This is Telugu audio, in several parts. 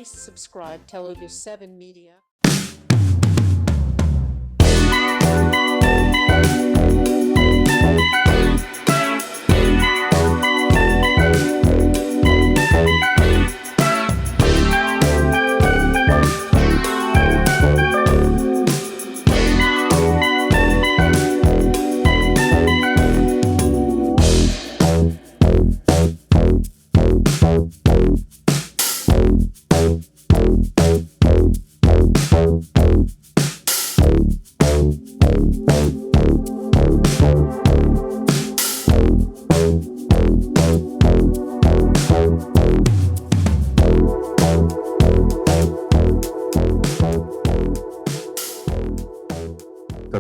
Please subscribe Telugu 7 Media.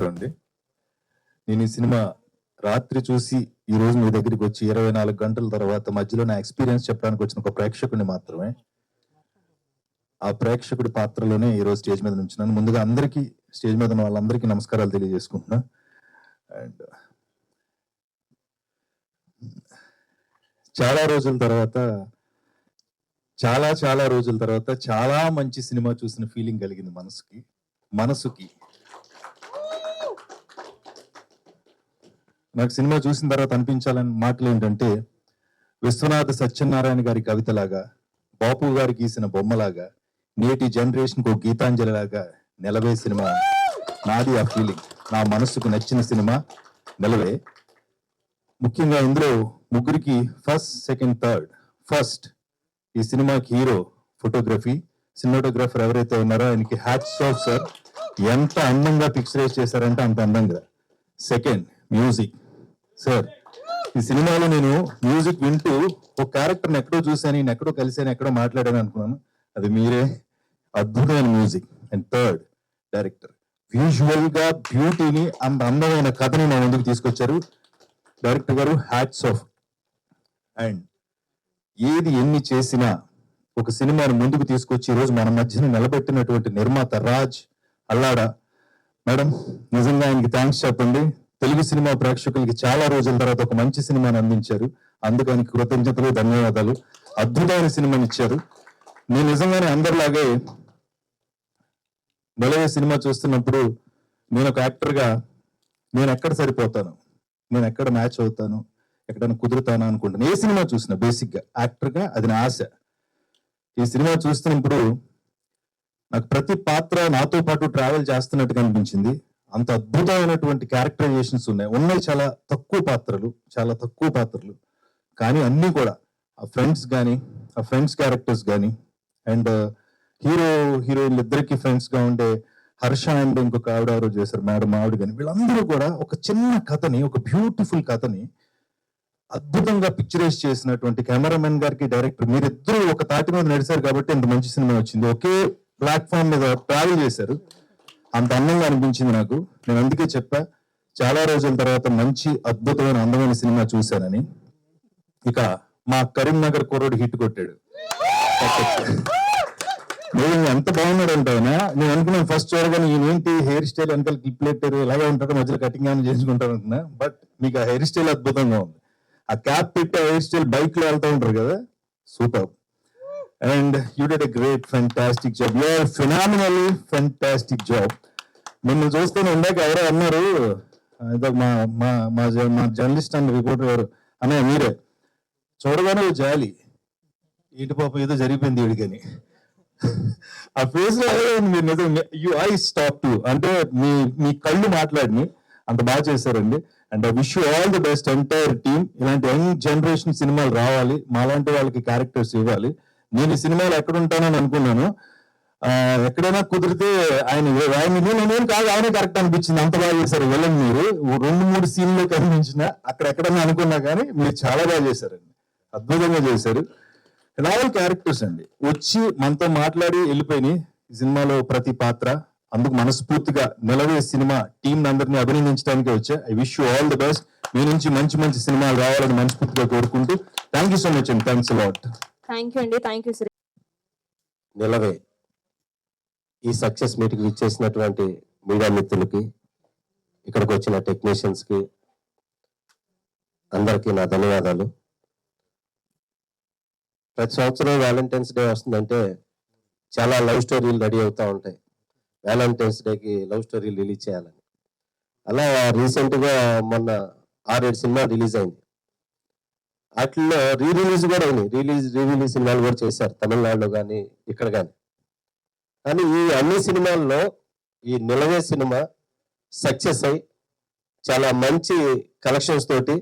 అండి నేను ఈ సినిమా రాత్రి చూసి ఈ రోజు మీ దగ్గరికి వచ్చి 24 గంటల తర్వాత మధ్యలో నా ఎక్స్పీరియన్స్ చెప్పడానికి వచ్చిన ఒక ప్రేక్షకుడిని మాత్రమే. ఆ ప్రేక్షకుడి పాత్రలోనే ఈ రోజు స్టేజ్ మీద నుంచున్నాను. ముందుగా అందరికీ స్టేజ్ మీద ఉన్న వాళ్ళందరికీ నమస్కారాలు తెలియజేసుకుంటున్నా. అండ్ చాలా రోజుల తర్వాత చాలా మంచి సినిమా చూసిన ఫీలింగ్ కలిగింది మనసుకి. నాకు సినిమా చూసిన తర్వాత అనిపించాలని మాటలు ఏంటంటే, విశ్వనాథ సత్యనారాయణ గారి కవితలాగా, బాపు గారు గీసిన బొమ్మలాగా, నేటి జనరేషన్కు గీతాంజలిలాగా నిలవే సినిమా నాది. ఆ ఫీలింగ్ నా మనసుకు నచ్చిన సినిమా నిలవే. ముఖ్యంగా ఇందులో ముగ్గురికి ఫస్ట్, సెకండ్, థర్డ్. ఫస్ట్ ఈ సినిమాకి హీరో ఫోటోగ్రఫీ, సినిమాటోగ్రాఫర్ ఎవరైతే ఉన్నారో ఆయనకి హ్యాట్స్ ఆఫ్ సార్. ఎంత అందంగా పిక్చరైజ్ చేశారంటే అంత అందంగా. Second music sir. ఈ సినిమాలో నేను మ్యూజిక్ వింటూ ఒక క్యారెక్టర్ని ఎక్కడో చూశాను, నేను ఎక్కడో కలిసాను, ఎక్కడో మాట్లాడాను అనుకున్నాను. అది మీరే. అద్భుతమైన music. And third director. Visual గా బ్యూటీని, అంత అందమైన కథని నా ముందుకు తీసుకొచ్చారు డైరెక్టర్ గారు. Hats off. అండ్ ఏది ఎన్ని చేసినా ఒక సినిమాని ముందుకు తీసుకొచ్చి ఈరోజు మన మధ్యన నిలబెట్టినటువంటి నిర్మాత రాజ్ అల్లాడ మేడం, నిజంగా ఆయనకి థ్యాంక్స్ చెప్పండి. తెలుగు సినిమా ప్రేక్షకులకి చాలా రోజుల తర్వాత ఒక మంచి సినిమాని అందించారు. అందుకు ఆయనకి కృతజ్ఞతలు, ధన్యవాదాలు. అద్భుతమైన సినిమాని ఇచ్చారు. నేను నిజంగానే అందరిలాగే నిలవే సినిమా చూస్తున్నప్పుడు నేను ఒక యాక్టర్గా నేను ఎక్కడ సరిపోతాను, నేను ఎక్కడ మ్యాచ్ అవుతాను, ఎక్కడైనా కుదురుతాను అనుకుంటాను. ఏ సినిమా చూసినా బేసిక్గా యాక్టర్గా అది నా ఆశ. ఈ సినిమా చూస్తున్నప్పుడు నాకు ప్రతి పాత్ర నాతో పాటు ట్రావెల్ చేస్తున్నట్టుగా అనిపించింది. అంత అద్భుతమైనటువంటి క్యారెక్టరైజేషన్స్ ఉన్నాయి. చాలా తక్కువ పాత్రలు కానీ అన్నీ కూడా ఆ ఫ్రెండ్స్ క్యారెక్టర్స్ కానీ, అండ్ హీరోయిన్లు ఇద్దరికి ఫ్రెండ్స్ గా ఉండే హర్ష అండ్ ఇంకొక ఆవిడ ఎవరో చేశారు మేడం, ఆవిడ కానీ, వీళ్ళందరూ కూడా ఒక చిన్న కథని, ఒక బ్యూటిఫుల్ కథని అద్భుతంగా పిక్చరైజ్ చేసినటువంటి కెమెరామెన్ గారికి, డైరెక్టర్, మీరిద్దరూ ఒక తాటి మీద నడిచారు కాబట్టి ఇంత మంచి సినిమా వచ్చింది. ఒకే ప్లాట్ఫామ్ మీద ట్రావెల్ చేశారు. అంత అందంగా అనిపించింది నాకు. నేను అందుకే చెప్పా, చాలా రోజుల తర్వాత మంచి అద్భుతమైన అందమైన సినిమా చూశానని. ఇక మా కరీంనగర్ కుర్రోడు హిట్ కొట్టాడు. నేను ఎంత బాగున్నాడంటే ఆయన, నేను అనుకున్నాను ఫస్ట్ చూడగానే ఈయనేంటి హెయిర్ స్టైల్ వెనకాల క్లిప్ పెట్టారు, ఇలాగే ఉంటారు, మధ్యలో కటింగ్ ఏమైనా చేసుకుంటారు అనుకున్నా. బట్ మీకు ఆ హెయిర్ స్టైల్ అద్భుతంగా ఉంది. ఆ క్యాప్ పెట్టి హెయిర్ స్టైల్ బైక్ లో వెళ్తూ ఉంటారు కదా, super. And you did a great fantastic job. You are phenomenally fantastic job. మిమ్మల్ని చూస్తేనే ఇందాక ఎవరో అన్నారు, మా మా మా జర్నలిస్ట్ అండ్ రిపోర్టర్ గారు అనే మీరే చూడగానే జాలి, ఏంటి పాపం ఏదో జరిగిపోయింది వీడికని. ఆ ఫేస్ లో మీరు నిజం యూ ఐస్ టాక్ టు అంటే మీ కళ్ళు మాట్లాడిని అంత బాగా చేశారండి. And I wish you all the best entire team. ఇలాంటి యంగ్ జనరేషన్ సినిమాలు రావాలి, మాలాంటి వాళ్ళకి క్యారెక్టర్స్ ఇవ్వాలి. నేను ఈ సినిమాలో ఎక్కడ ఉంటానని అనుకున్నాను. ఎక్కడైనా కుదిరితే నేను కాదు, ఆయనే కరెక్ట్ అనిపించింది. అంత బాగా చేశారు. వెళ్ళండి, మీరు 2-3 సీన్లో కనిపించిన అక్కడెక్కడన్నా అనుకున్నా కానీ మీరు చాలా బాగా చేశారండి, అద్భుతంగా చేశారు. ఆల్ క్యారెక్టర్స్ అండి వచ్చి మనతో మాట్లాడి వెళ్ళిపోయినాయి ఈ సినిమాలో ప్రతి పాత్ర. అందుకు మనస్ఫూర్తిగా నిలవే సినిమా టీం అందరినీ అభినందించడానికి వచ్చా. I wish you all the best. మీ నుంచి మంచి మంచి సినిమాలు రావాలని మనస్ఫూర్తిగా కోరుకుంటూ థ్యాంక్ యూ సో మచ్ అండి. Thanks a lot. Thank you అండి. Thank you Sri. నిలవే ఈ సక్సెస్ మీట్కి ఇచ్చేసినటువంటి మీడియా మిత్రులకి, ఇక్కడికి వచ్చిన టెక్నీషియన్స్కి అందరికీ నా ధన్యవాదాలు. ప్రతి సంవత్సరం వ్యాలంటైన్స్ డే వస్తుందంటే చాలా లవ్ స్టోరీలు రెడీ అవుతూ ఉంటాయి. వ్యాలంటైన్స్ డేకి లవ్ స్టోరీలు రిలీజ్ చేయాలని. అలా రీసెంట్గా మొన్న 6-7 సినిమా రిలీజ్ అయింది. వాటిల్లో రీ రిలీజ్ కూడా అయినాయి. రీ రిలీజ్ సినిమాలు కూడా చేశారు తమిళనాడులో కానీ ఇక్కడ కానీ. కానీ ఈ అన్ని సినిమాల్లో ఈ నిలవే సినిమా సక్సెస్ అయి చాలా మంచి కలెక్షన్స్ తోటి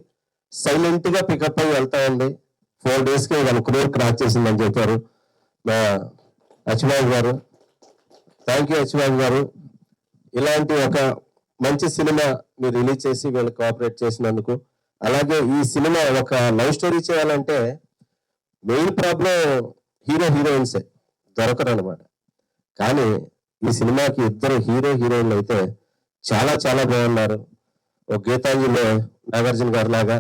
సైలెంట్ గా పికప్ అయ్యి వెళ్తా ఉంది. 4 days కి 1 crore క్రాక్ చేసిందని చెప్పారు మా అచ్చుబాబు గారు. థ్యాంక్ యూ అచ్చుబాబు గారు. ఇలాంటి ఒక మంచి సినిమా మీరు రిలీజ్ చేసి వీళ్ళకి కోఆపరేట్ చేసినందుకు. అలాగే ఈ సినిమా ఒక లవ్ స్టోరీ చేయాలంటే మెయిన్ ప్రాబ్లం హీరోయిన్సే దొరకరు అనమాట. కానీ ఈ సినిమాకి 2 హీరోయిన్లు అయితే చాలా చాలా బాగున్నారు. ఒక గీతాంజలిలో నాగార్జున గారు లాగా,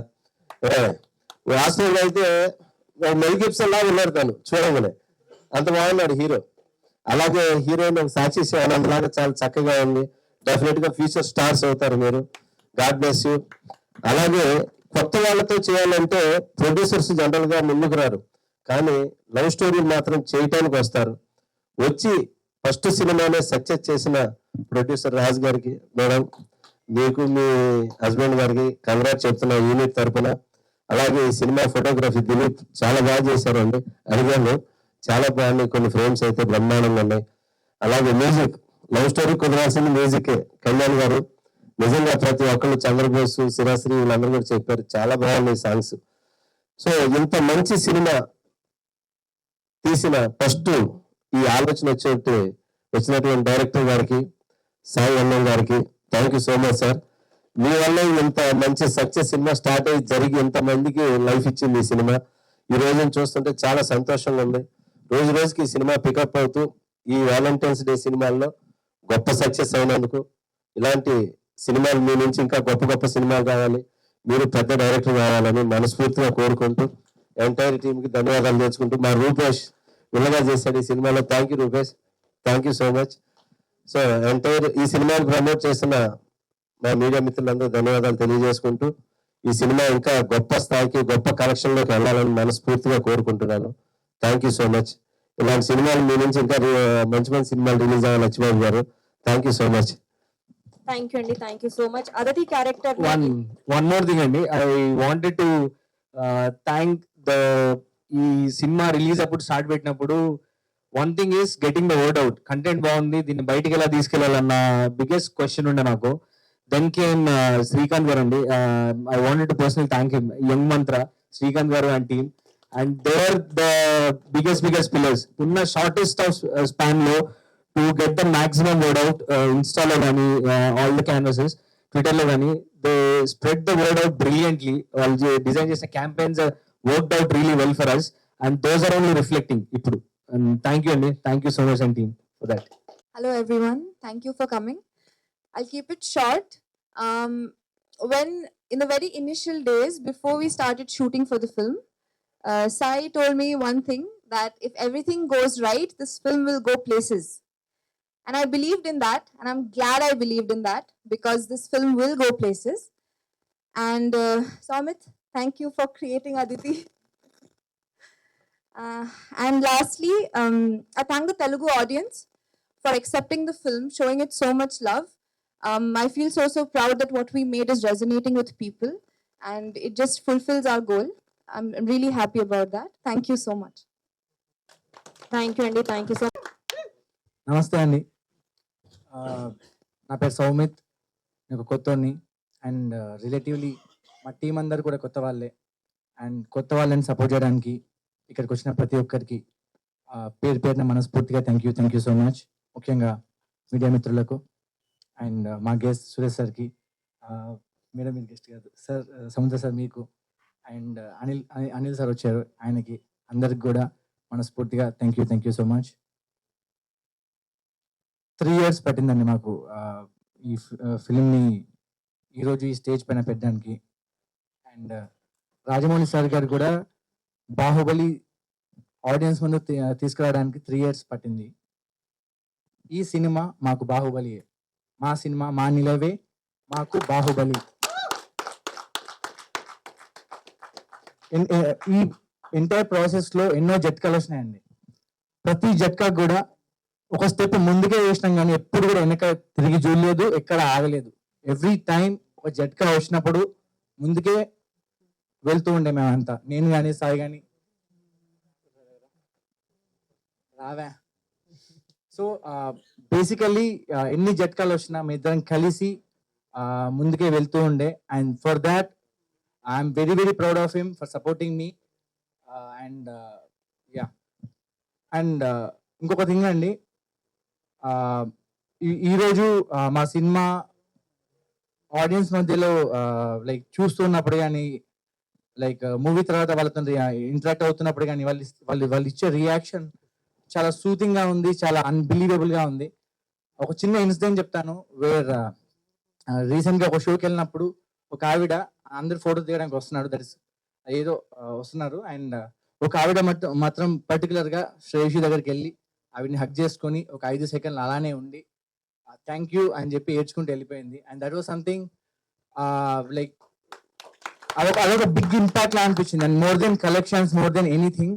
వాస్తవంగా అయితే మెల్ గిబ్సన్ లాగా ఉన్నారు తను చూడగానే, అంత బాగున్నాడు హీరో. అలాగే హీరోయిన్ సాక్షి శివానంద్ లాగా చాలా చక్కగా ఉంది. డెఫినెట్ గా ఫ్యూచర్ స్టార్స్ అవుతారు మీరు. God bless you. అలాగే కొత్త వాళ్ళతో చేయాలంటే ప్రొడ్యూసర్స్ జనరల్ గా ముందుకు రారు, కానీ లవ్ స్టోరీలు మాత్రం చేయటానికి వస్తారు. వచ్చి ఫస్ట్ సినిమానే సక్సెస్ చేసిన ప్రొడ్యూసర్ రాజ్ గారికి, మేడం మీకు మీ హస్బెండ్ గారికి కంగ్రాట్ చెప్తున్నా యూనిట్ తరఫున. అలాగే ఈ సినిమా ఫోటోగ్రఫీ దిలీప్ చాలా బాగా చేశారండి. అడిగాను, చాలా బాగున్నాయి. కొన్ని ఫ్రేమ్స్ అయితే బ్రహ్మాండంగా ఉన్నాయి. అలాగే మ్యూజిక్, లవ్ స్టోరీ కుదరాల్సింది మ్యూజికే. కళ్యాణ్ గారు నిజంగా ప్రతి ఒక్కళ్ళు, చంద్రబోస్, శిరాశ్రీ వీళ్ళందరూ కూడా చెప్పారు, చాలా బాగున్నాయి సాంగ్స్. సో ఇంత మంచి సినిమా తీసిన ఫస్ట్ ఈ ఆలోచన వచ్చినటువంటి డైరెక్టర్ గారికి, సాయి అన్నం గారికి thank you so much sir. మీ వల్ల ఇంత మంచి సక్సెస్ సినిమా స్టార్ట్ అయ్యి జరిగి ఇంతమందికి లైఫ్ ఇచ్చింది ఈ సినిమా. ఈ రోజును చూస్తుంటే చాలా సంతోషంగా ఉంది. రోజు రోజుకి ఈ సినిమా పికప్ అవుతూ ఈ వ్యాలంటైన్స్ డే సినిమాల్లో గొప్ప సక్సెస్ అయినందుకు, ఇలాంటి సినిమాలు మీ నుంచి ఇంకా గొప్ప గొప్ప సినిమాలు కావాలి, మీరు పెద్ద డైరెక్టర్ కావాలని మనస్ఫూర్తిగా కోరుకుంటూ ఎంటైర్ టీంకి ధన్యవాదాలు చేసుకుంటూ, మా రూపేష్ విల్లగా చేశాడు ఈ సినిమాలో. Thank you Rupesh, thank you so much. So entire ఈ సినిమాని ప్రమోట్ చేసిన మా మీడియా మిత్రులందరూ ధన్యవాదాలు తెలియజేసుకుంటూ, ఈ సినిమా ఇంకా గొప్ప స్థాయికి, గొప్ప కలెక్షన్లోకి వెళ్ళాలని మనస్ఫూర్తిగా కోరుకుంటున్నాను. Thank you so much. ఇలాంటి సినిమాలు మీ నుంచి ఇంకా మంచి మంచి సినిమాలు రిలీజ్ అవ్వాలి లక్ష్మణ్ గారు. Thank you so much. Thank you అండి, thank you so much. Aditi character one more thing అండి, I wanted to thank the ఈ సినిమా రిలీజ్ అప్పుడు స్టార్ట్ పెట్టినప్పుడు one thing is getting the word out. Content బాగుంది, దీన్ని బయటికి ఎలా తీసుకెళ్లాలన్న బిగ్గెస్ట్ క్వశ్చన్ ఉండే నాకు. దెన్ కేమ్ శ్రీకాంత్ గారు అండి. I wanted to personal thank him, Young Mantra, Srikanth garu and team. And they are the biggest pillars ఉన్న షార్టెస్ట్ ఆఫ్ స్పాన్ లో to get the maximum word out. ఇన్స్టాలో కానీ, ఆల్ ద క్యాన్వసెస్, ట్విట్టర్ లో కానీ, they spread the word out brilliantly. వాళ్ళు డిజైన్ చేసిన campaigns worked out really well for us, and those are only reflecting ఇప్పుడు. థ్యాంక్ యూ అండి, thank you so much and team for that. Hello everyone, thank you for coming. I'll keep it short. When in the very initial days before we started shooting for the film, Sai told me one thing, that if everything goes right, this film will go places. And I believed in that, and I'm glad I believed in that, because this film will go places. And Samit, thank you for creating Aditi. And lastly, I thank the Telugu audience for accepting the film, showing it so much love. I feel so proud that what we made is resonating with people, and it just fulfills our goal. I'm really happy about that. Thank you so much. Thank you, Andy. Thank you so much. నమస్తే అండి, నా పేరు సౌమిత్, నేను కొత్తని. అండ్ రిలేటివ్లీ మా టీం అందరు కూడా కొత్త వాళ్ళే. అండ్ కొత్త వాళ్ళని సపోర్ట్ చేయడానికి ఇక్కడికి వచ్చిన ప్రతి ఒక్కరికి పేరు పేరున మనస్ఫూర్తిగా థ్యాంక్ యూ సో మచ్. ముఖ్యంగా మీడియా మిత్రులకు అండ్ మా గెస్ట్ సురేష్ సార్కి, మేడం మీరు గెస్ట్ కాదు సార్, సముద్ర సార్ మీకు, అండ్ అనిల్ సార్ వచ్చారు, ఆయనకి అందరికి కూడా మనస్ఫూర్తిగా thank you so much. 3 years పట్టిందండి మాకు ఈ ఫిలింని ఈరోజు ఈ స్టేజ్ పైన పెట్టడానికి. అండ్ రాజమౌళి సార్ గారు కూడా బాహుబలి ఆడియన్స్ ముందు తీసుకురావడానికి 3 years పట్టింది. ఈ సినిమా మాకు బాహుబలి, మా సినిమా, మా నిలవే మాకు బాహుబలి. ఈ ఎంటైర్ ప్రాసెస్ లో ఎన్నో జట్కాలు వచ్చినాయండి. ప్రతి జట్కా కూడా ఒక స్టెప్ ముందుకే వేసినాం కానీ ఎప్పుడు కూడా వెనక తిరిగి చూడలేదు, ఎక్కడ ఆగలేదు. ఎవ్రీ టైం ఒక జట్కా వచ్చినప్పుడు ముందుకే వెళ్తూ ఉండే మేమంతా, నేను కానీ సాయి కానీ రావా. సో బేసికల్లీ ఎన్ని జట్కాలు వచ్చినా మీ ఇద్దరం కలిసి ముందుకే వెళ్తూ ఉండే. And for that I'm very very proud of him for supporting me. And yeah, and ఇంకొక థింగ్ అండి, ఈరోజు మా సినిమా ఆడియన్స్ మధ్యలో లైక్ చూస్తున్నప్పుడు కానీ, లైక్ మూవీ తర్వాత వాళ్ళతో ఇంటరాక్ట్ అవుతున్నప్పుడు కానీ వాళ్ళు ఇచ్చే రియాక్షన్ చాలా సూతింగ్ గా ఉంది, చాలా అన్బిలీవబుల్ గా ఉంది. ఒక చిన్న ఇన్సిడెంట్ చెప్తాను. వేర్ రీసెంట్ గా ఒక షోకి వెళ్ళినప్పుడు ఒక ఆవిడ, అందరు ఫోటో తీయడానికి వస్తున్నాడు, దట్ ఇస్ ఏదో వస్తున్నారు, అండ్ ఒక ఆవిడ మాత్రం పర్టికులర్ గా శ్రేయషి దగ్గరికి వెళ్ళి ఆవిడని హక్ చేసుకొని ఒక 5 సెకండ్లు అలానే ఉండి థ్యాంక్ యూ అని చెప్పి ఏడ్చుకుంటూ వెళ్ళిపోయింది. And that was something like అదొక బిగ్ ఇంపాక్ట్ లా అనిపించింది. And more than collections, more than anything,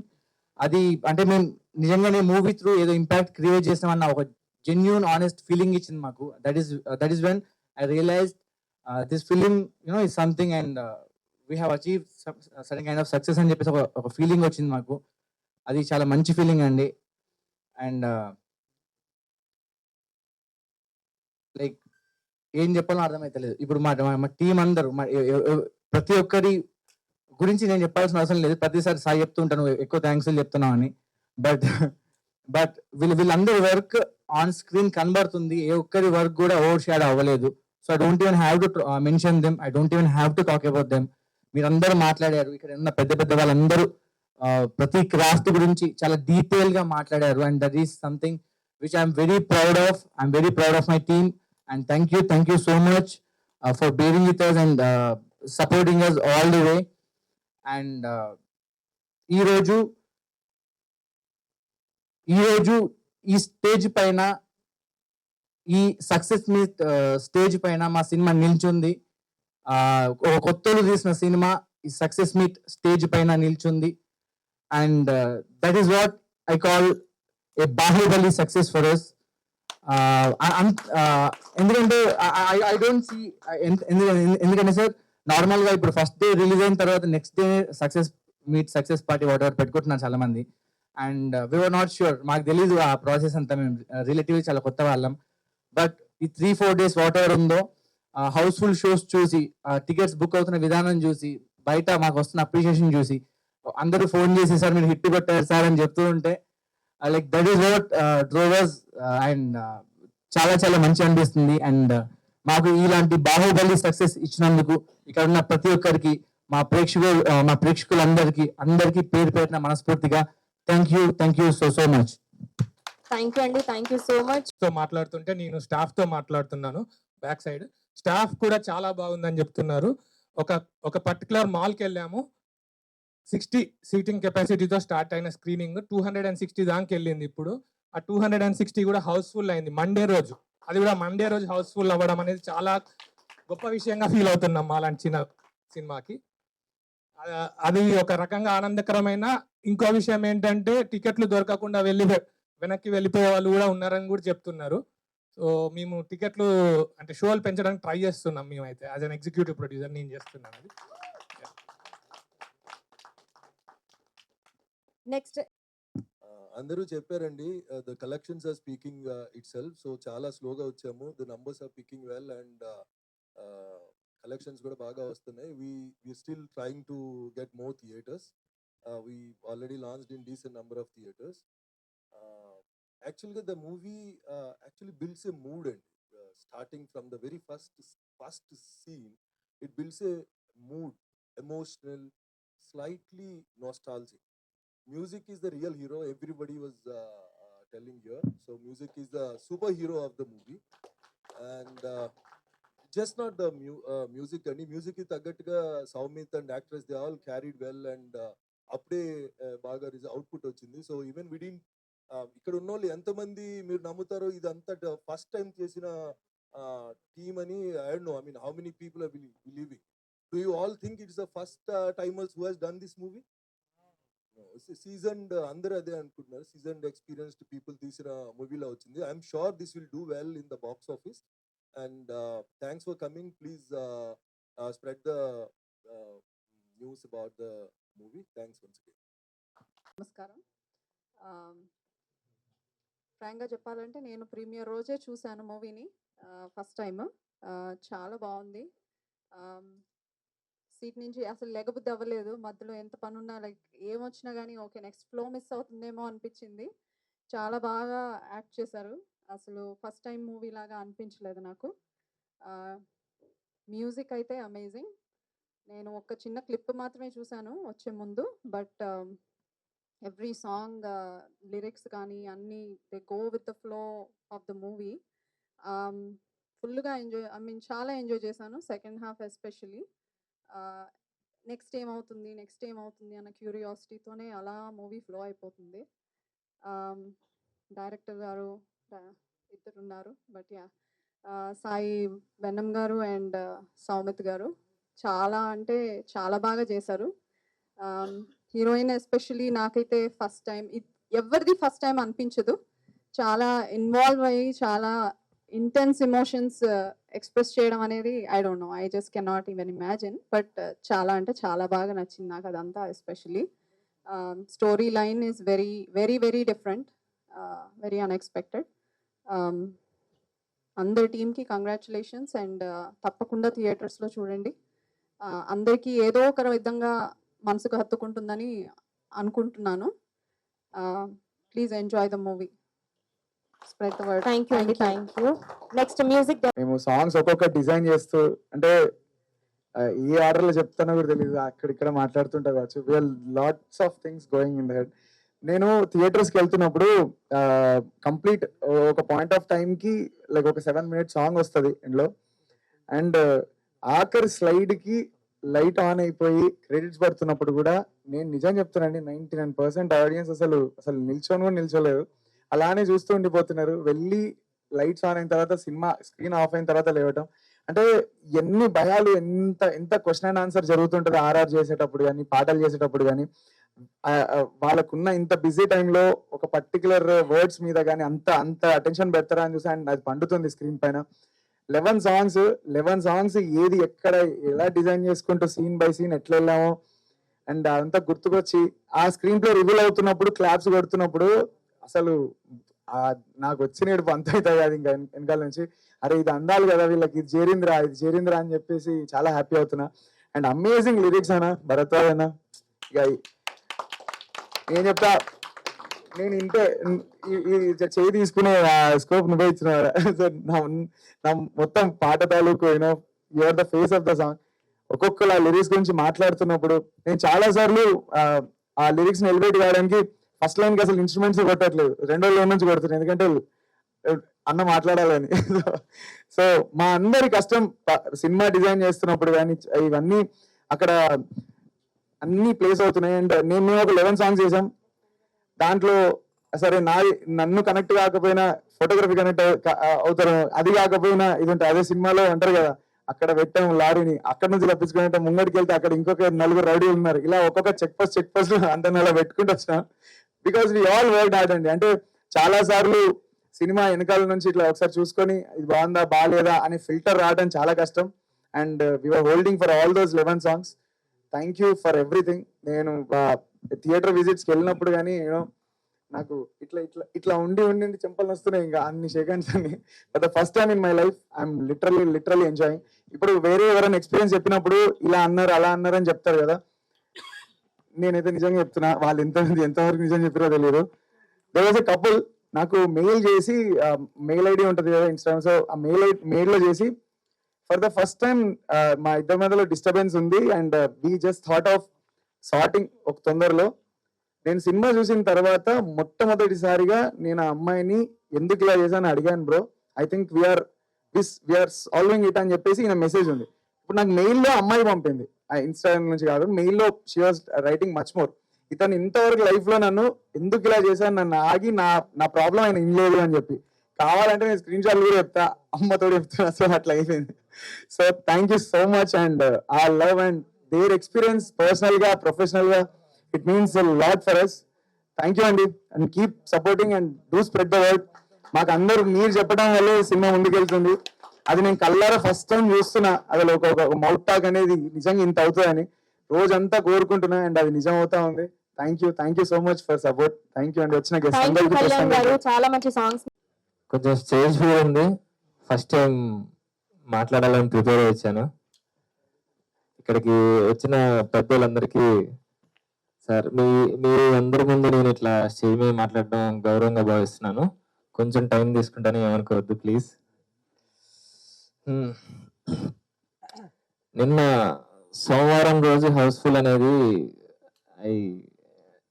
అది అంటే మేము నిజంగానే మూవీ త్రూ ఏదో ఇంపాక్ట్ క్రియేట్ చేస్తామన్న ఒక జెన్యూన్ ఆనెస్ట్ ఫీలింగ్ ఇచ్చింది మాకు. That is when I realize this film is something, and we have achieve certain kind of success అని చెప్పేసి ఒక ఫీలింగ్ వచ్చింది మాకు. అది చాలా మంచి ఫీలింగ్ అండి. అండ్ లైక్ ఏం చెప్పాలో అర్థమైతలేదు. ఇప్పుడు మా టీం అందరూ ప్రతి ఒక్కరి గురించి నేను చెప్పాల్సిన అవసరం లేదు, ప్రతిసారి సాయి చెప్తుంటాను ఎక్కువ థ్యాంక్స్ చెప్తున్నావు అని. బట్ వీళ్ళందరి వర్క్ ఆన్ స్క్రీన్ కనబడుతుంది, ఏ ఒక్కరి వర్క్ కూడా ఓవర్ షాడో అవ్వలేదు. So I don't even have to mention them, I don't even have to talk about them. మీరందరూ మాట్లాడారు, ఇక్కడ ఉన్న పెద్ద పెద్ద వాళ్ళందరూ ప్రతి క్రాఫ్ట్ గురించి చాలా డీటెయిల్ గా మాట్లాడారు. And that is something which I'm very proud of. I'm very proud of my team. And thank you so much for bearing with us and supporting us all the way. And ఈరోజు ఈ స్టేజ్ పైన, ఈ సక్సెస్ మీట్ స్టేజ్ పైన మా సినిమా నిల్చుంది. ఒక కొత్తలు తీసిన సినిమా ఈ సక్సెస్ మీట్ స్టేజ్ పైన నిల్చుంది. And that is what I call a Baahubali success for us. ఎందుకంటే ఐ డోంట్ సీ, ఎందుకంటే సార్ నార్మల్ గా ఇప్పుడు ఫస్ట్ డే రిలీజ్ అయిన తర్వాత next day success party whatever పెట్టుకుంటున్నారు చాలా మంది. And we were not sure, మాకు తెలీదు ఆ ప్రాసెస్ అంతా, మేము రిలేటివ్లీ చాలా కొత్త వాళ్ళం. బట్ ఈ 3-4 days వాట్ ఎవర్ ఉందో, హౌస్ఫుల్ షోస్ చూసి, టికెట్స్ బుక్ అవుతున్న విధానం చూసి, బయట మాకు వస్తున్న అప్రిషియేషన్ చూసి, అందరూ ఫోన్ చేసి సార్ మీరు హిట్ కొట్టారు సార్ అని చెప్తూ ఉంటే, like that is what drove us. And చాలా చాలా మంచి అనిపిస్తుంది. అండ్ మాకు ఇలాంటి బాహుబలి సక్సెస్ ఇచ్చినందుకు ఇక్కడ ఉన్న ప్రతి ఒక్కరికి, మా ప్రేక్షకులందరికీ పేరు పేరున మనస్ఫూర్తిగా thank you so much. Thank you అండి, థ్యాంక్ యూ సో మచ్. తో మాట్లాడుతుంటే నేను స్టాఫ్ తో మాట్లాడుతున్నాను. బ్యాక్ సైడ్ స్టాఫ్ కూడా చాలా బాగుందని చెప్తున్నారు. ఒక పర్టికులర్ మాల్కి వెళ్ళాము, 60 సీటింగ్ కెపాసిటీతో స్టార్ట్ అయిన స్క్రీనింగ్ 260 దానికి వెళ్ళింది. ఇప్పుడు ఆ 260 కూడా హౌస్ఫుల్ అయింది మండే రోజు. అది కూడా మండే రోజు హౌస్ఫుల్ అవ్వడం అనేది చాలా గొప్ప విషయంగా ఫీల్ అవుతున్నాం అలాంటి చిన్న సినిమాకి. అది ఒక రకంగా ఆనందకరమైన. ఇంకో విషయం ఏంటంటే టికెట్లు దొరకకుండా వెనక్కి వెళ్ళిపోయే వాళ్ళు కూడా ఉన్నారని కూడా చెప్తున్నారు. సో మేము టికెట్లు అంటే షోలు పెంచడానికి ట్రై చేస్తున్నాం మేమైతే, యాజ్ అన్ ఎగ్జిక్యూటివ్ ప్రొడ్యూసర్ నేను చేస్తున్నాను అది. నెక్స్ట్ అందరూ చెప్పారండి, the collections are speaking itself. So చాలా స్లోగా వచ్చాము, the numbers are picking well, and collections కూడా బాగా వస్తున్నాయి. we still trying to get more theaters. We already launched in decent number of theaters. Actually the movie actually builds a mood, and starting from the very first scene, it builds a mood, emotional, slightly nostalgic. Music is the real hero, everybody was telling here. So music is the superhero of the movie. And just not the music, and music is తగ్గట్టుగా Soumith and actress they all carried well, and అప్పుడే బాగా అవుట్పుట్ వచ్చింది. సో ఈవెన్ విడిన్ ఇక్కడ ఉన్న వాళ్ళు ఎంతమంది మీరు నమ్ముతారో ఇది అంతా ఫస్ట్ టైం చేసిన టీమ్ అని. I don't know, I mean how many people are believing. Do you all think it's the first timers who has done this movie? Seasoned అందరూ అదే అనుకుంటున్నారు, సీజన్డ్ ఎక్స్పీరియన్స్డ్ పీపుల్ తీసిన మూవీలో వచ్చింది. I'm sure this will do well in the box office. And thanks for coming. Please spread the news about the movie. Thanks once again. నమస్కారం. ఫ్రాంక్గా చెప్పాలంటే నేను ప్రీమియర్ రోజే చూశాను మూవీని ఫస్ట్ టైం. చాలా బాగుంది. సీట్ నుంచి అసలు లెగబుద్ధి అవ్వలేదు. మధ్యలో ఎంత పని ఉన్నా లైక్ ఏమొచ్చినా కానీ ఓకే నెక్స్ట్ ఫ్లో మిస్ అవుతుందేమో అనిపించింది. చాలా బాగా యాక్ట్ చేశారు. అసలు ఫస్ట్ టైం మూవీ లాగా అనిపించలేదు నాకు. మ్యూజిక్ అయితే అమేజింగ్. నేను ఒక చిన్న క్లిప్ మాత్రమే చూశాను వచ్చే ముందు. బట్ ఎవ్రీ సాంగ్ లిరిక్స్ కానీ అన్నీ they go with the flow of the movie. ఫుల్గా ఎంజాయ్ చాలా ఎంజాయ్ చేశాను సెకండ్ హాఫ్ ఎస్పెషలీ. నెక్స్ట్ ఏమవుతుంది అన్న క్యూరియాసిటీతోనే అలా మూవీ ఫ్లో అయిపోతుంది. డైరెక్టర్ గారు ఇద్దరు ఉన్నారు, బట్ యా సాయి వెన్నం గారు అండ్ సౌమిత్ గారు చాలా అంటే చాలా బాగా చేశారు. హీరోయిన్ ఎస్పెషలీ నాకైతే ఫస్ట్ టైం, ఎవరిది ఫస్ట్ టైం అనిపించదు. చాలా ఇన్వాల్వ్ అయ్యి చాలా ఇంటెన్స్ ఎమోషన్స్ ఎక్స్ప్రెస్ చేయడం అనేది I don't know, I just cannot even imagine. But చాలా అంటే చాలా బాగా నచ్చింది నాకు అదంతా. Especially story line is very very very different, very unexpected. అందరి టీమ్కి కంగ్రాచులేషన్స్. అండ్ తప్పకుండా థియేటర్స్లో చూడండి. అందరికీ ఏదో ఒక విధంగా మనసుకు హత్తుకుంటుందని అనుకుంటున్నాను. Please enjoy the movie. Spread the word. Thank you, Andy. Thank you. Next, music. మేము సాంగ్స్ ఒక్కొక్క డిజైన్ చేస్తూ, అంటే ఏ ఆర్డర్లో చెప్తానో కూడా తెలియదు, అక్కడిక్కడ మాట్లాడుతుంటా కావచ్చు. We're lots of things going in the head. నేను థియేటర్స్కి వెళ్తున్నప్పుడు కంప్లీట్ ఒక పాయింట్ ఆఫ్ టైంకి లైక్ ఒక 7 minute సాంగ్ వస్తుంది ఇంట్లో. అండ్ ఆఖరి స్లైడ్కి లైట్ ఆన్ అయిపోయి క్రెడిట్స్ పడుతున్నప్పుడు కూడా నేను నిజం చెప్తున్నానండి, 99% ఆడియన్స్ అసలు నిల్చొని కూడా నిల్చోలేదు, అలానే చూస్తూ ఉండిపోతున్నారు. వెళ్ళి లైట్స్ ఆన్ అయిన తర్వాత సినిమా స్క్రీన్ ఆఫ్ అయిన తర్వాత లేవటం, అంటే ఎన్ని భయాలు, ఎంత క్వశ్చన్ అండ్ ఆన్సర్ జరుగుతుంటుంది ఆర్ఆర్ చేసేటప్పుడు కానీ పాటలు చేసేటప్పుడు కానీ. వాళ్ళకున్న ఇంత బిజీ టైంలో ఒక పర్టికులర్ వర్డ్స్ మీద కానీ అంత అటెన్షన్ పెడతారా అని చూసి అండ్ అది పండుతుంది స్క్రీన్ పైన. 11 సాంగ్స్ ఏది ఎక్కడ ఎలా డిజైన్ చేసుకుంటూ సీన్ బై సీన్ ఎట్లా వెళ్ళామో అండ్ అదంతా గుర్తుకొచ్చి ఆ స్క్రీన్ ప్లే రివీల్ అవుతున్నప్పుడు క్లాప్స్ కొడుతున్నప్పుడు అసలు నాకు వచ్చిన ఏడుపు అంత అవుతాయి అది ఇంకా వెనకాల నుంచి. అరే ఇది అందాలి కదా వీళ్ళకి, ఇది చేరింద్రా అని చెప్పేసి చాలా హ్యాపీ అవుతున్నా. అండ్ అమేజింగ్ లిరిక్స్ అన్న భరద్వాజ్ అన్న. ఇక ఏం చెప్తా, నేను ఇంటే చేయి తీసుకునే స్కోప్ నువ్వే ఇచ్చిన నా మొత్తం పాట తాలూకు you know your the face of the song. ఒక్కొక్కరు ఆ లిరిక్స్ గురించి మాట్లాడుతున్నప్పుడు నేను చాలా సార్లు ఆ లిరిక్స్ ని ఎలివేట్ కావడానికి ఫస్ట్ లైన్ కి అసలు ఇన్స్ట్రుమెంట్స్ కొట్టట్లేదు, రెండో లైన్ నుంచి కొడుతున్నాను, ఎందుకంటే అన్న మాట్లాడాలని. సో మా అందరి కష్టం సినిమా డిజైన్ చేస్తున్నప్పుడు కానీ ఇవన్నీ అక్కడ అన్ని ప్లేస్ అవుతున్నాయి. అండ్ మేము ఒక 11 songs చేసాం. దాంట్లో సరే నన్ను కనెక్ట్ కాకపోయినా ఫోటోగ్రఫీ కనెక్ట్ అవుతారు, అది కాకపోయినా ఇది ఉంటుంది. అదే సినిమాలో అంటారు కదా, అక్కడ పెట్టాము లారీని, అక్కడ నుంచి తప్పించుకుంటే ముంగడికి వెళ్తే అక్కడ ఇంకొక 4 రౌడీలు ఉన్నారు, ఇలా ఒక్కొక్క చెక్ పోస్ట్ అంత అలా పెట్టుకుంటూ వచ్చినాం. Because we all work hard అండి. అంటే చాలా సార్లు సినిమా వెనకాల నుంచి ఇట్లా ఒకసారి చూసుకొని ఇది బాగుందా బాగాలేదా అని ఫిల్టర్ రావడం చాలా కష్టం. And we're holding for all those 11 songs. Thank you for everything. నేను థియేటర్ విజిట్స్కి వెళ్ళినప్పుడు కానీ యూనో నాకు ఇట్లా ఉండి చెంపలు వస్తున్నాయి ఇంకా అన్ని సెకండ్స్ అని. But the first time in my life I'm literally enjoying. ఇప్పుడు వేరే ఎవరైనా ఎక్స్పీరియన్స్ చెప్పినప్పుడు ఇలా అన్నారు అలా అన్నారు అని చెప్తారు కదా, నేనైతే నిజంగా చెప్తున్నా, వాళ్ళు ఎంతవరకు నిజం చెప్పారో తెలియదు. దేర్ వాజ్ ఎ కపుల్ నాకు మెయిల్ చేసి, మెయిల్ ఐడి ఉంటుంది కదా ఇన్స్టాగ్రామ్, సో ఆ మెయిల్లో చేసి ఫర్ ద ఫస్ట్ టైం మా ఇద్దరి మధ్యలో డిస్టర్బెన్స్ ఉంది and we just thought of sorting ఒక తొందరలో. నేను సినిమా చూసిన తర్వాత మొట్టమొదటిసారిగా నేను ఆ అమ్మాయిని ఎందుకు ఇలా చేశాను అడిగాను. Bro I think we're solving it అని చెప్పేసి ఈయన మెసేజ్ ఉంది. ఇప్పుడు నాకు మెయిల్లో అమ్మాయి పంపింది, ఇన్స్టాగ్రామ్ నుంచి కాదు, మెయిల్లో she was writing much more. ఇతను ఇంతవరకు లైఫ్ లో నన్ను ఎందుకు ఇలా చేశాను, నన్ను ఆగి నా ప్రాబ్లం ఆయన ఇనలేదు అని చెప్పి. కావాలంటే నేను స్క్రీన్ షాట్ కూడా చెప్తా, అమ్మతో చెప్తున్నా. సో అట్లా అయిపోయింది. So thank you so much. And ఆ love and their experience personal గా ప్రొఫెషనల్ గా it means lot for us. Thank you అండి, and keep supporting and do spread the word. మాకు అందరూ మీరు చెప్పడం వల్లే సినిమా ముందుకెళ్తుంది. అది నేను కళ్ళారా ఫస్ట్ టైం చూస్తున్నా. అసలు ఒక మౌత్ టాక్ అనేది నిజంగా ఇంత అవుతుందని రోజంతా కోరుకుంటున్నా, అండ్ అది నిజం అవుతా ఉంది. Thank you so much for support. Thank you అండి వచ్చిన guest థ్యాంక్ యూ అందరికీ కళ్యాణ్ గారు, ప్రస్తుతం చాలా మంచి సాంగ్స్. కొంచెం స్టేజ్ ఫియర్ ఉంది. ఫస్ట్ టైం మాట్లాడాలని ప్రిపేర్ అయ్యి వచ్చాను. ఇక్కడికి వచ్చిన పెద్దలందరికీ సార్ మీ అందరి ముందు నేను ఇట్లా స్టేజ్ మీద మాట్లాడడం గౌరవంగా భావిస్తున్నాను. కొంచెం టైం తీసుకుంటాను, ఏమనుకోవద్దు ప్లీజ్. నిన్న సోమవారం రోజు హౌస్ఫుల్ అనేది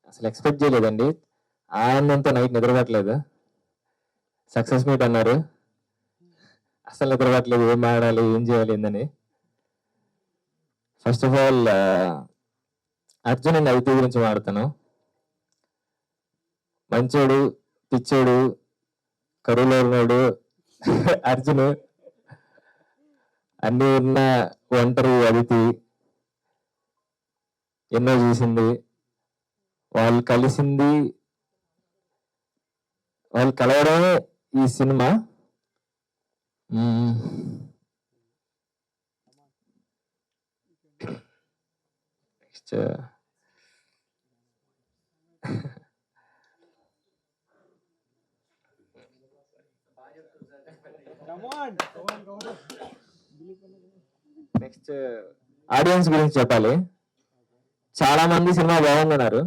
అసలు ఎక్స్పెక్ట్ చేయలేదండి. ఆనందంతో నైట్ నిద్రపట్టలేదు. సక్సెస్ మీట్ అన్నారు, అసలు నిద్రపట్టలేదు. ఏం ఆడాలి, ఏం చేయాలి ఏందని. First of all Arjun and IT గురించి మాట్లాడతాను. మంచోడు, పిచ్చోడు, కరువులో ఉన్నాడు అర్జున్. అన్ని ఉన్న ఒంటరి అదితి, ఎన్నో చూసింది. వాళ్ళు కలిసింది, వాళ్ళు కలవడమే ఈ సినిమా. నెక్స్ట్ నెక్స్ట్ ఆడియన్స్ గురించి చెప్పాలి. చాలా మంది సినిమా బాగుందన్నారు.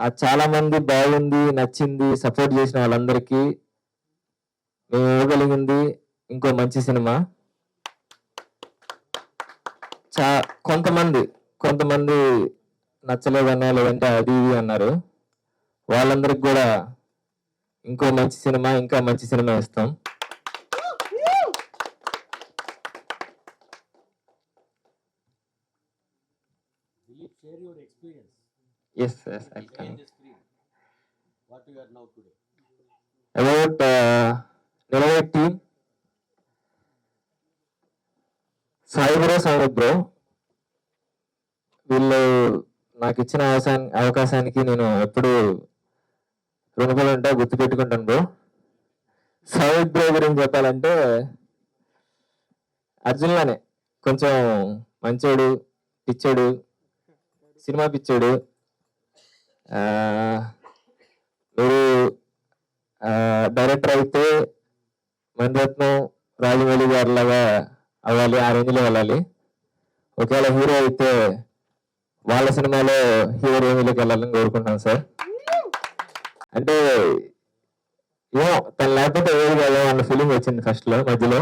ఆ చాలా మంది బాగుంది, నచ్చింది, సపోర్ట్ చేసిన వాళ్ళందరికీ మేము ఇవ్వగలిగింది ఇంకో మంచి సినిమా. కొంతమంది నచ్చలేదన్నా, లేదంటే అది ఇది అన్నారు. వాళ్ళందరికి కూడా ఇంకో మంచి సినిమా, ఇంకా మంచి సినిమా ఇస్తాం. Yes, I'll come. What you are now today? About Nilavai team, Sai bro వీళ్ళు నాకు ఇచ్చిన అవకాశానికి నేను ఎప్పుడు రుణపడి ఉంటా, గుర్తు పెట్టుకుంటాను బ్రో. సాయి బ్రో గురించి చెప్పాలంటే అర్జున్లానే కొంచెం మంచోడు, పిచ్చోడు, సినిమా పిచ్చోడు. మీరు డైరెక్టర్ అయితే మణిరత్నం, రాజమౌళి గారి లాగా అవ్వాలి, ఆ రేంజ్లో వెళ్ళాలి. ఒకవేళ హీరో అయితే వాళ్ళ సినిమాలో హీరో రేంజ్లోకి వెళ్ళాలని కోరుకుంటున్నాను సార్. అంటే ఏమో తను లేకపోతే ఏది కాదు అన్న ఫీలింగ్ వచ్చింది ఫస్ట్ లో, మధ్యలో.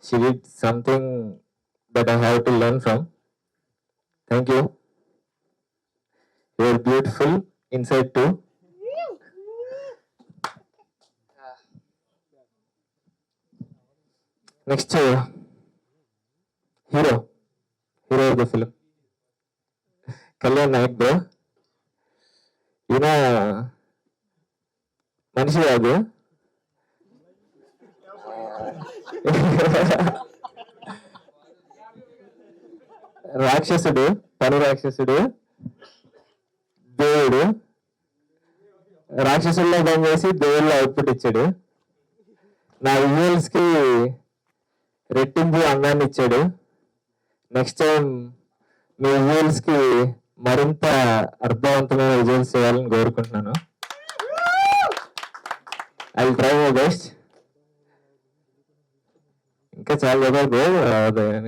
She did something that I have to learn from. Thank you. You are beautiful inside too. Next, hero of the film, Kalyan Naik bro. ఈయన మనిషి కాదు, రాక్షసుడు, పని రాక్షసుడు, దేవుడు. రాక్షసుల్లో పనిచేసి దేవుళ్ళు అవుట్పుట్ ఇచ్చాడు. నా విజువల్స్ కి రెట్టింపు అందాన్ని ఇచ్చాడు. నెక్స్ట్ టైం మీ విజువల్స్ కి మరింత అర్థవంతమైన విజువల్స్ చేయాలని కోరుకుంటున్నాను. I will try my best. ఇంకా చాలా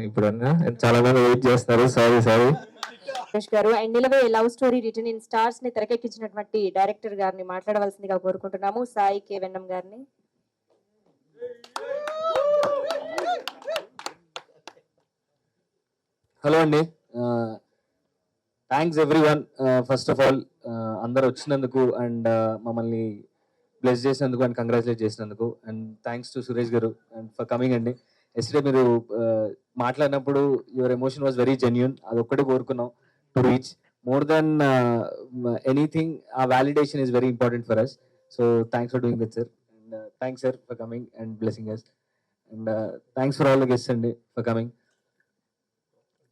ఇప్పుడన్నా చాలా మంది వెయిట్ చేస్తున్నారు. సారీ గారు and Nilave love story return in stars ని తెరకెక్కించినటువంటి డైరెక్టర్ గారిని మాట్లాడవలసిందిగా కోరుకుంటున్నాము, సాయి కే వెన్నం గారిని. హలో అండి, thanks everyone. First of all అందరు వచ్చినందుకు అండ్ మమ్మల్ని బ్లెస్ చేసినందుకు అండ్ కంగ్రాచులేట్ చేసినందుకు, and thanks to Suresh garu and for coming అండి. ఎస్టర్డే మీరు మాట్లాడినప్పుడు your emotion was very genuine. అది ఒక్కటే కోరుకున్నాం to reach more than anything. ఆ validation is very important for us. So thanks for doing that sir, and thanks sir for coming and blessing us, and thanks for all the guests అండి ఫర్ కమింగ్.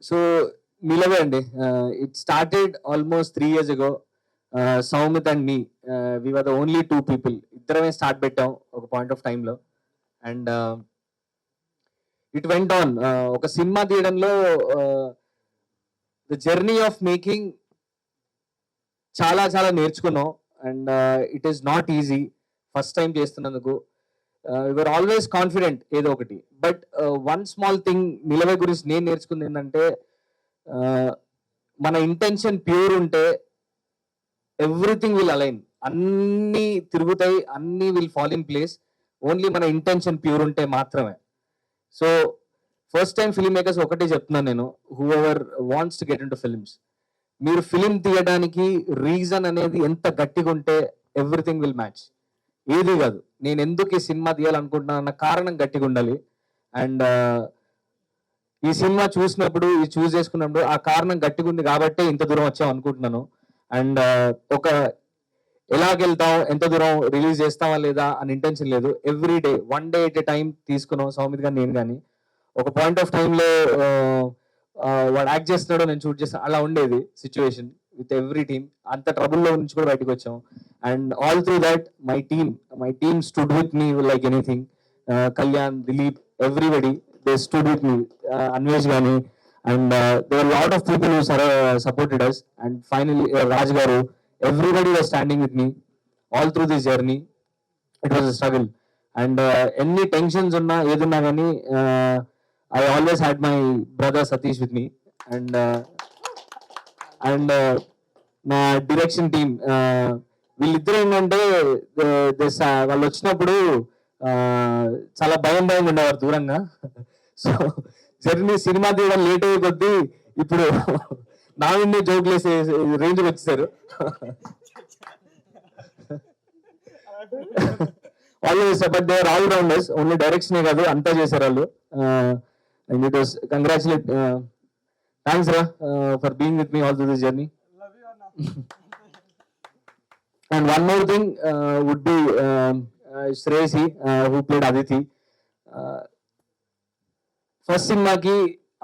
సో నిలవే అండి. It started almost 3 years ago. Saumith and me, we were the only 2 people. ఇద్దరమే స్టార్ట్ పెట్టాం ఒక పాయింట్ ఆఫ్ టైంలో. And it went on. ఒక సినిమా తీయడంలో ద జర్నీ ఆఫ్ మేకింగ్ చాలా చాలా నేర్చుకున్నాం. And it is not easy first time చేస్తున్నందుకు. యువర్ ఆల్వేస్ కాన్ఫిడెంట్ ఏదో ఒకటి. But one small thing Nilave గురించి నేను నేర్చుకుంది ఏంటంటే, మన ఇంటెన్షన్ ప్యూర్ ఉంటే ఎవ్రీథింగ్ విల్ అలైన్. అన్నీ తిరుగుతాయి, అన్నీ will fall in place. Only మన ఇంటెన్షన్ ప్యూర్ ఉంటే మాత్రమే. So first time film makers ఒకటే చెప్తున్నాను నేను, who ever wants to get in to films, మీరు ఫిలిం తీయడానికి రీజన్ అనేది ఎంత గట్టిగా ఉంటే ఎవ్రీథింగ్ విల్ మ్యాచ్. ఏది కాదు, నేను ఎందుకు ఈ సినిమా తీయాలనుకుంటున్నాను అన్న కారణం గట్టిగా ఉండాలి. అండ్ ఈ సినిమా చూసినప్పుడు, ఇది చూస్ చేసుకున్నప్పుడు ఆ కారణం గట్టిగా ఉంది కాబట్టే ఇంత దూరం వచ్చాం అనుకుంటున్నాను. అండ్ ఒక ఎలాగెళ్తాం, ఎంత దూరం రిలీజ్ చేస్తామా లేదా అని ఇంటెన్షన్ లేదు. Every day 1 day at a time తీసుకున్నాం, సౌమిత్ గారు నేను కానీ. ఒక పాయింట్ ఆఫ్ టైంలో వాడు యాక్ట్ చేస్తున్నాడో నేను షూట్ చేస్తాను, అలా ఉండేది సిచ్యువేషన్ విత్ ఎవ్రీ టీమ్. అంత ట్రబుల్లో నుంచి కూడా బయటకు వచ్చాం. And all through that my team stood with me like anything. Kalyan, Dileep, everybody they stood with me. Anvesh కానీ. And there lot of people who supported us. And finally Raj garu, everybody was standing with me all through this journey. It was a struggle. And any tensions uన్నా ఏదున్నా కానీ I always had my brother Satish with me. And నా డైరెక్షన్ టీమ్, వీళ్ళిద్దరు ఏంటంటే వాళ్ళు వచ్చినప్పుడు చాలా భయంగా ఉండేవారు దూరంగా. సో జర్నీ సినిమా తీయడం లేట్ అయ్యే కొద్దీ ఇప్పుడు నా విన్నే జోకులు వేసే రేంజ్కి వచ్చేసారు. Always, but they are all rounders. Only డైరెక్షనే కాదు, అంతా చేశారు వాళ్ళు. And it was congratulate, thanks రా for being with me all through this journey. And one more thing would be Shreyasi, who played Aditi. First సినిమాకి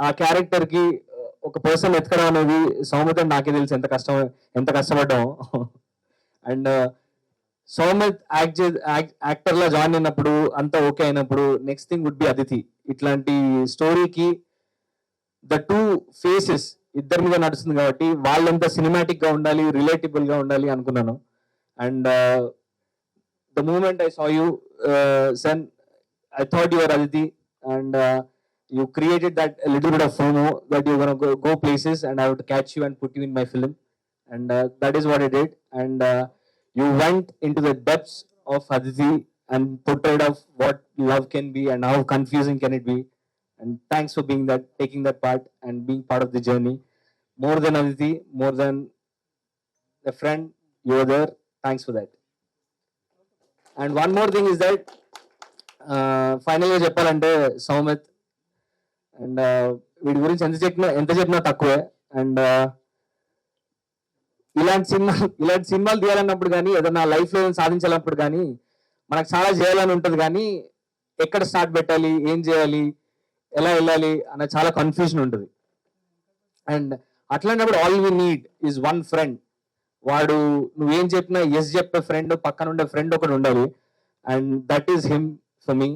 ఆ క్యారెక్టర్ కి ఒక పర్సన్ ఎత్తుకడం అనేది సౌమిత్ అని నాకే తెలుసు ఎంత కష్టపడ్డాము. అండ్ సౌమిత్ యాక్టర్ లా జాయిన్ అయినప్పుడు అంతా ఓకే అయినప్పుడు next thing would be Aditi. ఇట్లాంటి స్టోరీకి ద 2 ఫేసెస్ ఇద్దరి మీద నడుస్తుంది కాబట్టి వాళ్ళంతా సినిమాటిక్ గా ఉండాలి, రిలేటబుల్ గా ఉండాలి అనుకున్నాను. And the moment I saw you son, I thought you are Aditi. అండ్ you created that a little bit of FOMO that you're going to go places and I would catch you and put you in my film. And that is what I did. And you went into the depths of Aditi and portrayed of what love can be and how confusing can it be. And thanks for taking that part and being part of the journey. More than Aditi, more than a friend, you were there. Thanks for that. And one more thing is that finally చెప్పాలంటే సౌమిత్, అండ్ వీడి గురించి ఎంత చెప్పినా తక్కువే. అండ్ ఇలాంటి సినిమాలు తీయాలన్నప్పుడు కానీ, ఏదైనా లైఫ్ లో సాధించాలన్నప్పుడు కానీ మనకు చాలా చేయాలని ఉంటుంది, కానీ ఎక్కడ స్టార్ట్ పెట్టాలి, ఏం చేయాలి, ఎలా వెళ్ళాలి అన్న చాలా కన్ఫ్యూజన్ ఉంటుంది. అండ్ అట్లాంటప్పుడు all we need is one friend. వాడు నువ్వేం చెప్పినా ఎస్ చెప్పే ఫ్రెండ్, పక్కన ఉండే ఫ్రెండ్ ఒకటి ఉండాలి. And that is him for me.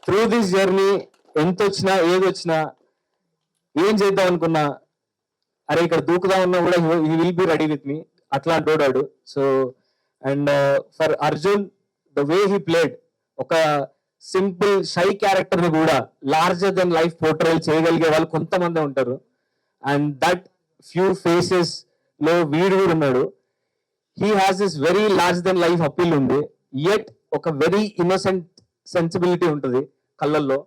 Through this journey ఎంత వచ్చినా, ఏది వచ్చినా, ఏం చేద్దాం అనుకున్నా, అరే ఇక్కడ దూకుదా ఉన్నా కూడా he will be ready with me. అట్లా అంటాడు. So and for Arjun, the way he played, ఒక సింపుల్ షై క్యారెక్టర్ ని కూడా లార్జర్ దెన్ లైఫ్ పోర్ట్రేల్ చేయగలిగే వాళ్ళు కొంతమంది ఉంటారు. అండ్ దట్ ఫ్యూ ఫేసెస్ లో వీడు కూడా ఉన్నాడు. He has this very large then life appeal ఉంది, యట్ ఒక వెరీ ఇన్నోసెంట్ సెన్సిబిలిటీ ఉంటుంది కళ్ళల్లో.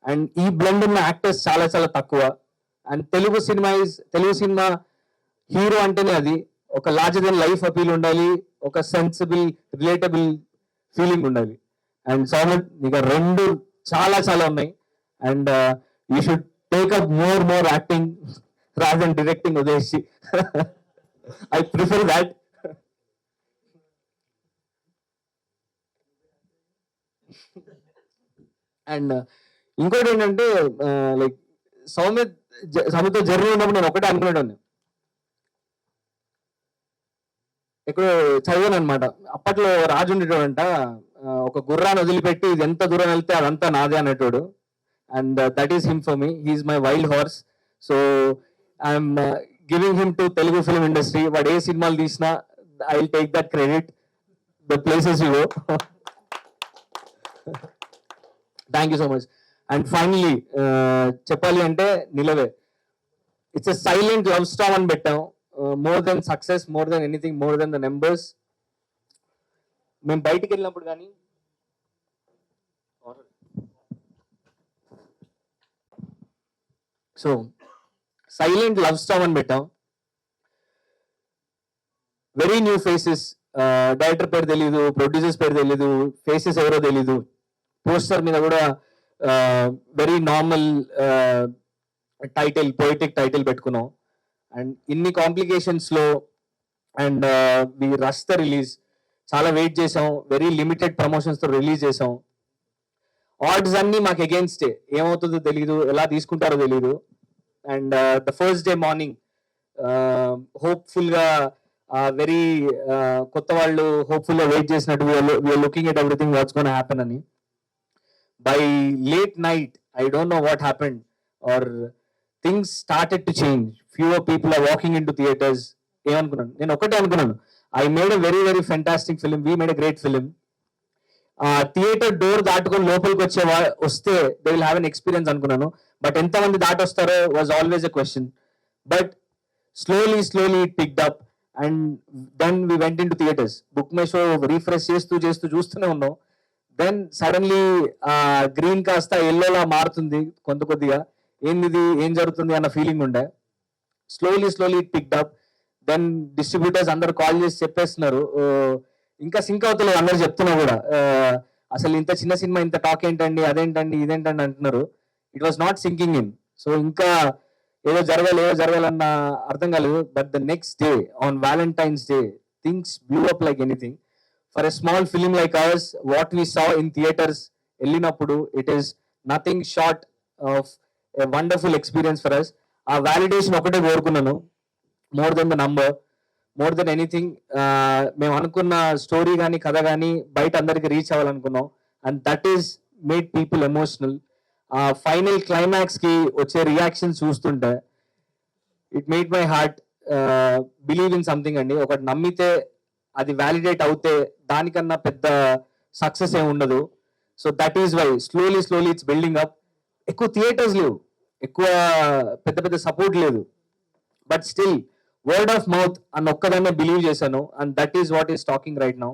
అండ్ ఈ బ్లెండ్ ఉన్న యాక్టర్స్ చాలా చాలా తక్కువ. అండ్ తెలుగు సినిమా హీరో అంటేనే అది ఒక లార్జర్ దెన్ లైఫ్ అపీల్ ఉండాలి, ఒక సెన్సిబుల్ రిలేటబుల్ ఫీలింగ్ ఉండాలి. అండ్ సౌమిత్, నీకు 2 చాలా చాలా ఉన్నాయి. And you should take up more acting rather than directing. Udeshi I prefer that. And ఇంకోటి ఏంటంటే, లైక్ సౌమిత్ సముద్రం జర్నీ ఉన్నప్పుడు నేను ఒకటే అనుకునేటోని, ఎక్కడో చదివాను అనమాట. అప్పట్లో రాజు ఉండేటోడంట, ఒక గుర్రాన్ని వదిలిపెట్టి ఇది ఎంత దూరం వెళ్తే అదంతా నాదే అనేటోడు. And that is him for me. He is my wild horse. So I'm giving him to Telugu film industry. వాడు ఏ సినిమాలు తీసినా I will take that credit, the places you go. Thank you so much. And finally చెప్పాలి అంటే Nilave, it's a silent love storm అని పెట్టాం. More than success, more than anything, more than the numbers. మేము బయటికి వెళ్ళినప్పుడు కానీ సో సైలెంట్ లవ్ స్టామ్ అని పెట్టాం. వెరీ న్యూ ఫేసెస్, డైరెక్టర్ పేరు తెలీదు, ప్రొడ్యూసర్స్ పేరు తెలీదు, ఫేసెస్ ఎవరో తెలీదు. పోస్టర్ మీద కూడా very normal title, poetic title పెట్టుకున్నాం. అండ్ ఇన్ని కాంప్లికేషన్స్ లో and we rush the release. చాలా వెయిట్ చేసాం, వెరీ లిమిటెడ్ ప్రమోషన్స్ తో రిలీజ్ చేసాం. ఆర్డ్స్ అన్ని మాకు అగేన్స్టే, ఏమవుతుందో తెలీదు, ఎలా తీసుకుంటారో తెలీదు. And the first day morning hopeful గా వెరీ కొత్త వాళ్ళు హోప్ఫుల్ గా వెయిట్ చేసినట్టు we're looking at everything what's gonna happen అని. By late night I don't know what happened or things started to change. Fewer people are walking in to theatres. ఏమనుకున్నాను నేను, ఒకటే అనుకున్నాను, I made a very very fantastic film, we made a great film. Theatre door దాటుకొని లోపలికి వస్తే they will have an experience అనుకున్నాను. బట్ ఎంతమంది దాటొస్తారో was always a question. But slowly it picked up and then we went in to theatres. Book my show refresh చేస్తూ చూస్తూనే ఉన్నాం. దెన్ సడన్లీ గ్రీన్ కాస్త ఎల్లోలా మారుతుంది కొద్దిగా. ఏంది ఏం జరుగుతుంది అన్న ఫీలింగ్ ఉండే. Slowly it picked up. Then distributors అందరు కాల్ చేసి చెప్పేస్తున్నారు, ఇంకా సింక్ అవుతలేదు అందరు చెప్తున్నా కూడా, అసలు ఇంత చిన్న సినిమా ఇంత టాక్ ఏంటండి, అదేంటండి, ఇదేంటండి అంటున్నారు. It was not sinking in. So ఇంకా ఏదో జరగాలన్న అర్థం కాలేదు. But the next day on Valentine's day things blew up like anything. For a small film like ours, what we saw in theatres వెళ్ళినప్పుడు, it is nothing short of a wonderful experience for us. ఆ వ్యాలిడేషన్ ఒకటే కోరుకున్నాను, more than the number, more than anything. మేము అనుకున్న స్టోరీ కానీ కథ కానీ బయట అందరికి reach అవ్వాలనుకున్నాం. And that is made people emotional. Final climax కి వచ్చే రియాక్షన్స్ చూస్తుంటే it made my heart believe in something అండి. ఒకటి నమ్మితే అది వ్యాలిడేట్ అవుతే దానికన్నా పెద్ద సక్సెస్ ఏమి ఉండదు. So that is why slowly it's building up. ఎక్కువ థియేటర్స్ లేవు, ఎక్కువ పెద్ద సపోర్ట్ లేదు. But still word of mouth అన్న ఒక్కదాన్నే బిలీవ్ చేశాను. And that is what is talking right now.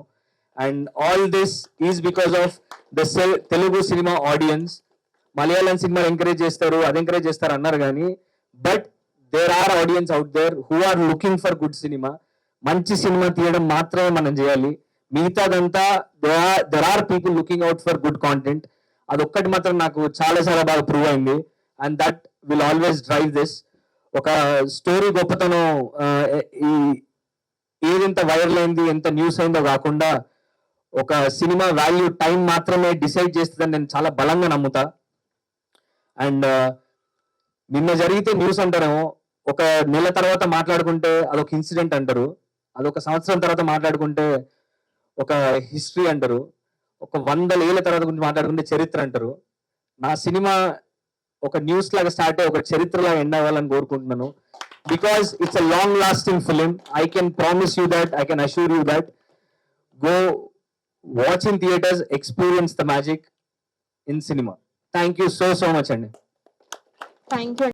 And all this is because of the Telugu cinema audience. Malayalam cinema encourage చేస్తారు, అది ఎంకరేజ్ చేస్తారు అన్నారు కానీ, but there are audience out there who are looking for good cinema. మంచి సినిమా తీయడం మాత్రమే మనం చేయాలి, మిగతాదంతా there are people looking out for good content. అదొక్కటి మాత్రం నాకు చాలా బాగా ప్రూవ్ అయింది. And that will always drive this. ఒక స్టోరీ గొప్పతనం ఏదెంత వైరల్ అయింది, ఎంత న్యూస్ అయిందో కాకుండా, ఒక సినిమా వాల్యూ టైం మాత్రమే డిసైడ్ చేస్తుందని నేను చాలా బలంగా నమ్ముతా. అండ్ నిన్న జరిగితే న్యూస్ అంటారేమో, ఒక నెల తర్వాత మాట్లాడుకుంటే అదొక ఇన్సిడెంట్ అంటారు, అదొక సంవత్సరం తర్వాత మాట్లాడుకుంటే ఒక హిస్టరీ అంటారు, ఒక 100 ఏళ్ల తర్వాత గురించి మాట్లాడుకుంటే చరిత్ర అంటారు. నా సినిమా ఒక న్యూస్ లాగా స్టార్ట్ అయ్యి ఒక చరిత్రలాగా ఎండ్ అవ్వాలని కోరుకుంటున్నాను. Because it's a long lasting film. I can promise you that, I can assure you that. Go watch in theatres, experience the magic in cinema. Thank you so much అండి. Thank you.